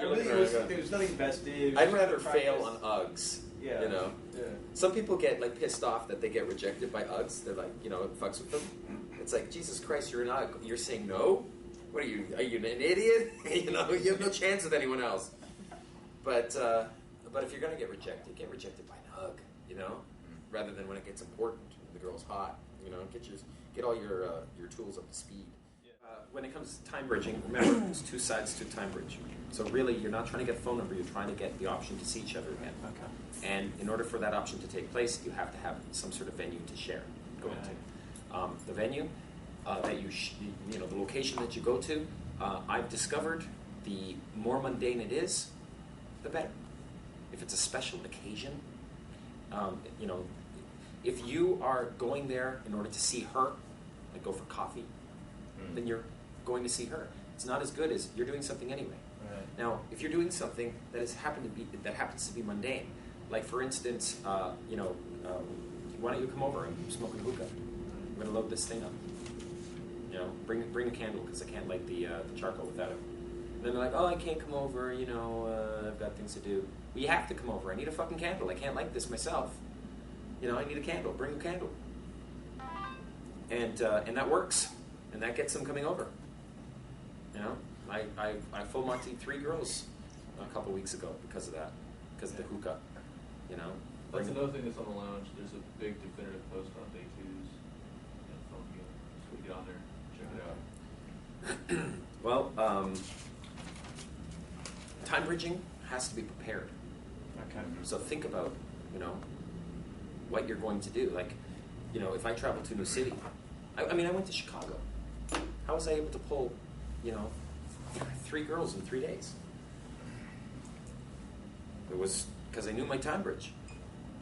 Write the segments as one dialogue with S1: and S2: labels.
S1: There's nothing vested.
S2: I'd rather fail on Uggs.
S1: Yeah.
S2: You know?
S1: Yeah.
S2: Some people get like pissed off that they get rejected by Uggs. They're like, you know, it fucks with them. It's like, Jesus Christ, you're an Ugg. You're saying no? What are you an idiot? You know, you have no chance with anyone else. But if you're going to get rejected by an Ugg, you know? Rather than when it gets important, when the girl's hot. You know, get all your tools up to speed. When it comes to time bridging, remember, there's two sides to time bridge. So really, you're not trying to get a phone number, you're trying to get the option to see each other again. Okay. And in order for that option to take place, you have to have some sort of venue to share, go into. The venue that the location that you go to, I've discovered the more mundane it is, the better. If it's a special occasion, if you are going there in order to see her, like go for coffee, then you're going to see her. It's not as good as you're doing something anyway. Right. Now, if you're doing something that happens to be mundane, like for instance, why don't you come over? I'm smoking hookah. I'm going to load this thing up. You know, bring a candle because I can't light the charcoal without it. And then they're like, oh, I can't come over. You know, I've got things to do. Well, you have to come over. I need a fucking candle. I can't light this myself. You know, I need a candle. Bring a candle. And that works. And that gets them coming over. You know, I full Monty 3 girls a couple weeks ago because of that, because of the hookah. You know,
S3: that's another thing that's on the lounge. There's a big definitive post on day 2s. Phone game. So get on there, check it out.
S2: Well, time bridging has to be prepared.
S1: Okay.
S2: So think about, what you're going to do. Like, if I travel to a new city, I went to Chicago. How was I able to pull, 3 girls in 3 days? It was because I knew my time bridge.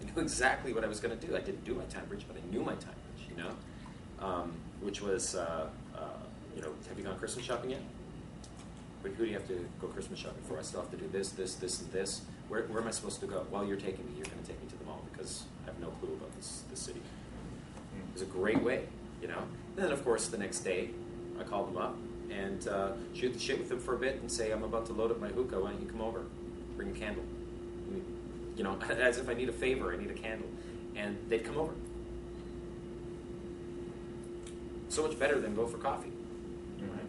S2: I knew exactly what I was going to do. I didn't do my time bridge, but I knew my time bridge, which was, have you gone Christmas shopping yet? Who do you have to go Christmas shopping for? I still have to do this, this, and this. Where am I supposed to go? Well, you're going to take me to the mall because I have no clue about this city. It was a great way, And then, of course, the next day, I called them up and shoot the shit with them for a bit and say, I'm about to load up my hookah. Why don't you come over? Bring a candle. As if I need a favor, I need a candle. And they'd come over. So much better than go for coffee. Right?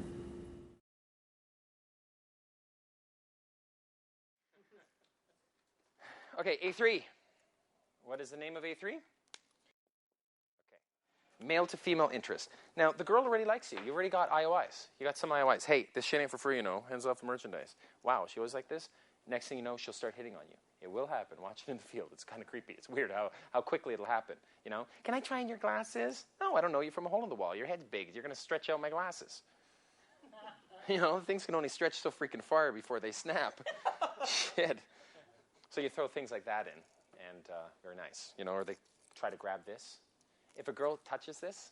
S2: Okay, A3. What is the name of A3? Okay. Male to female interest. Now, the girl already likes you. You already got IOIs. You got some IOIs. Hey, this shit ain't for free, Hands off the merchandise. Wow, she always like this? Next thing you know, she'll start hitting on you. It will happen. Watch it in the field. It's kind of creepy. It's weird how quickly it'll happen. Can I try on your glasses? No, I don't know you from a hole in the wall. Your head's big. You're going to stretch out my glasses. Things can only stretch so freaking far before they snap. Shit. So you throw things like that in, and very nice. Or they try to grab this. If a girl touches this,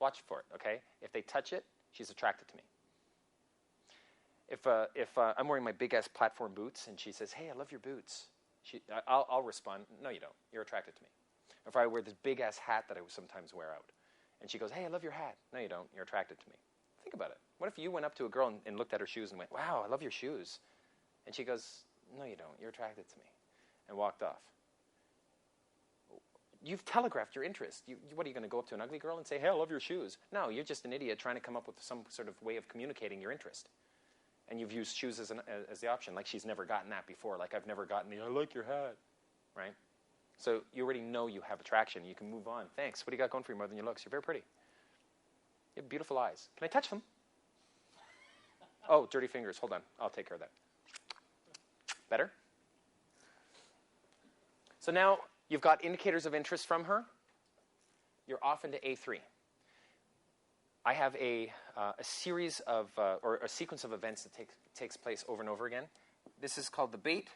S2: watch for it, okay? If they touch it, she's attracted to me. If I'm wearing my big-ass platform boots and she says, hey, I love your boots, I'll respond, no, you don't. You're attracted to me. If I wear this big-ass hat that I sometimes wear out, and she goes, hey, I love your hat. No, you don't. You're attracted to me. Think about it. What if you went up to a girl and looked at her shoes and went, wow, I love your shoes. And she goes, no, you don't. You're attracted to me. And walked off. You've telegraphed your interest. What are you going to go up to an ugly girl and say, hey, I love your shoes? No, you're just an idiot trying to come up with some sort of way of communicating your interest. And you've used shoes as the option, like she's never gotten that before, like I've never gotten the, I like your hat, right? So you already know you have attraction. You can move on. Thanks. What do you got going for you more than your looks? You're very pretty. You have beautiful eyes. Can I touch them? Oh, dirty fingers. Hold on. I'll take care of that. Better? So now you've got indicators of interest from her. You're off into A3. I have a series of, or a sequence of events that takes place over and over again. This is called the bait,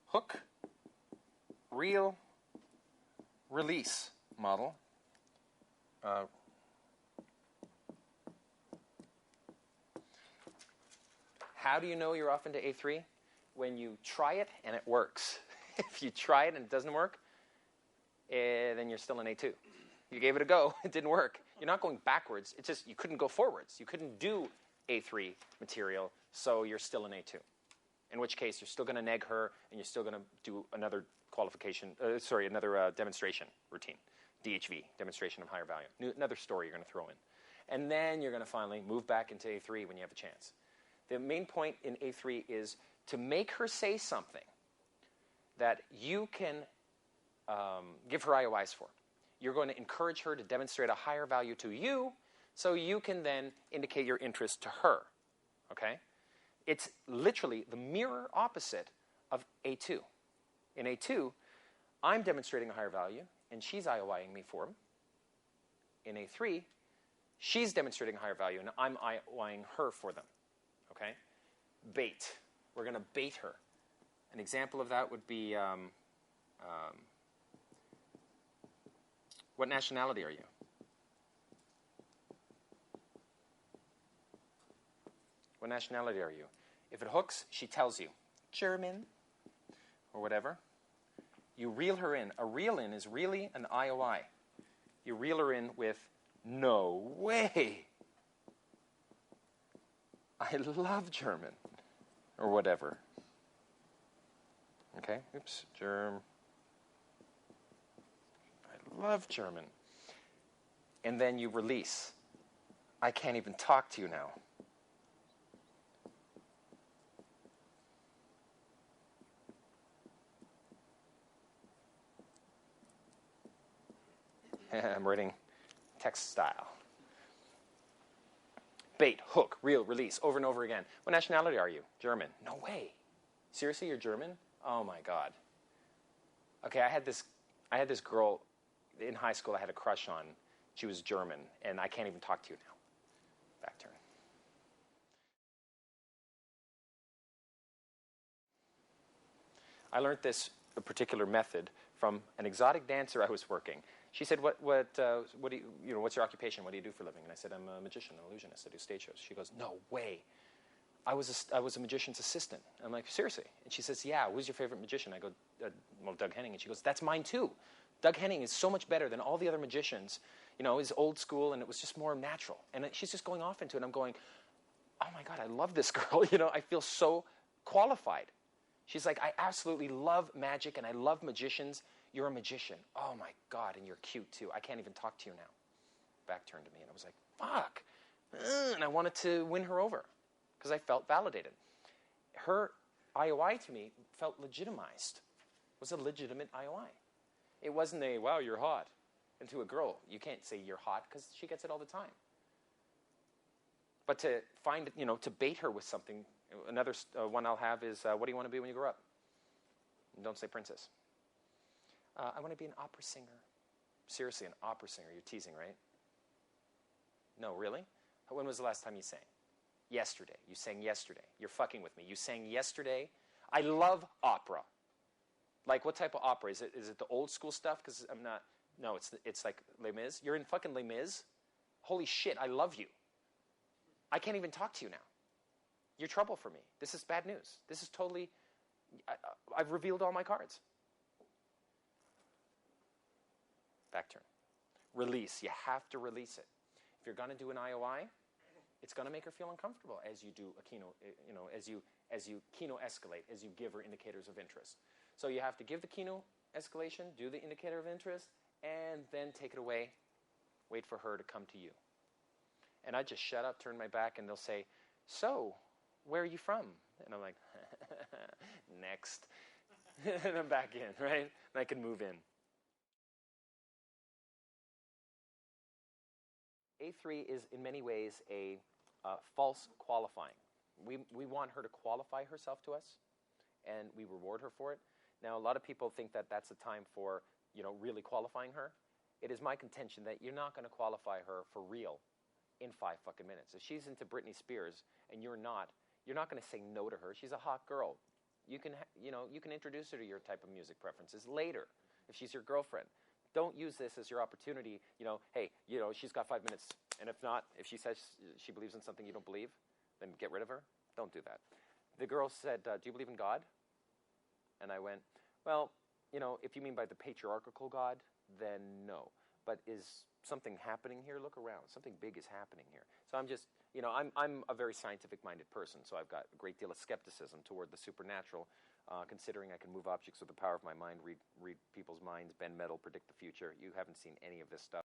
S2: hook, reel, release model. How do you know you're off into A3? When you try it and it works. If you try it and it doesn't work, then you're still in A2. You gave it a go. It didn't work. You're not going backwards. It's just you couldn't go forwards. You couldn't do A3 material, so you're still in A2.
S4: in which case you're still going to neg her and you're still going to do another another demonstration routine. DHV, demonstration of higher value. Another story you're going to throw in. And then you're going to finally move back into A3 when you have a chance. The main point in A3 is to make her say something that you can give her IOIs for. You're going to encourage her to demonstrate a higher value to you so you can then indicate your interest to her. Okay? It's literally the mirror opposite of A2. In A2, I'm demonstrating a higher value, and she's IOIing me for them. In A3, she's demonstrating a higher value, and I'm IOIing her for them. Okay? Bait. We're going to bait her. An example of that would be, what nationality are you? What nationality are you? If it hooks, she tells you, German, or whatever. You reel her in. A reel in is really an IOI. You reel her in with, no way. I love German, or whatever. Okay, oops, I love German. And then you release. I can't even talk to you now. I'm writing text style. Bait, hook, reel, release, over and over again. What nationality are you? German. No way. Seriously, you're German? Oh my God. Okay, I had this girl in high school I had a crush on. She was German, and I can't even talk to you now. Back turn. I learned this particular method from an exotic dancer I was working. She said, "What do you, what's your occupation? What do you do for a living?" And I said, "I'm a magician, an illusionist. I do stage shows." She goes, "No way. I was a magician's assistant." I'm like, "Seriously?" And she says, "Yeah, who's your favorite magician?" I go, "Well, Doug Henning." And she goes, "That's mine too. Doug Henning is so much better than all the other magicians. You know, he's old school, and it was just more natural." And she's just going off into it. And I'm going, "Oh my God, I love this girl. I feel so qualified." She's like, "I absolutely love magic, and I love magicians. You're a magician. Oh my God, and you're cute too. I can't even talk to you now." Back turned to me, and I was like, "Fuck." And I wanted to win her over because I felt validated. Her IOI to me felt legitimized. It was a legitimate IOI. It wasn't a, "Wow, you're hot." And to a girl, you can't say you're hot because she gets it all the time. But to find, to bait her with something, another one I'll have is, "What do you want to be when you grow up?" And don't say princess. "I want to be an opera singer." Seriously, an opera singer? You're teasing, right? No, really? When was the last time you sang? Yesterday. You sang yesterday. You're fucking with me. You sang yesterday. I love opera. Like, what type of opera? Is it the old school stuff? Because I'm not... No, it's like Les Mis. You're in fucking Les Mis? Holy shit, I love you. I can't even talk to you now. You're trouble for me. This is bad news. This is totally... I've revealed all my cards. Back turn. Release. You have to release it. If you're going to do an IOI, it's going to make her feel uncomfortable as you do a keynote, as you keynote escalate, as you give her indicators of interest. So you have to give the keynote escalation, do the indicator of interest, and then take it away. Wait for her to come to you. And I just shut up, turn my back, and they'll say, "So, where are you from?" And I'm like, "Next." And I'm back in, right? And I can move in. A3 is in many ways a false qualifying. We want her to qualify herself to us, and we reward her for it. Now, a lot of people think that that's a time for, really qualifying her. It is my contention that you're not going to qualify her for real in 5 fucking minutes. If she's into Britney Spears and you're not going to say no to her. She's a hot girl. You can introduce her to your type of music preferences later if she's your girlfriend. Don't use this as your opportunity, hey, she's got 5 minutes. And if she says she believes in something you don't believe, then get rid of her. Don't do that. The girl said, "Do you believe in God?" And I went, "Well, if you mean by the patriarchal God, then no. But is something happening here? Look around. Something big is happening here." So I'm just, I'm a very scientific-minded person, so I've got a great deal of skepticism toward the supernatural, considering I can move objects with the power of my mind, read people's minds, bend metal, predict the future. You haven't seen any of this stuff.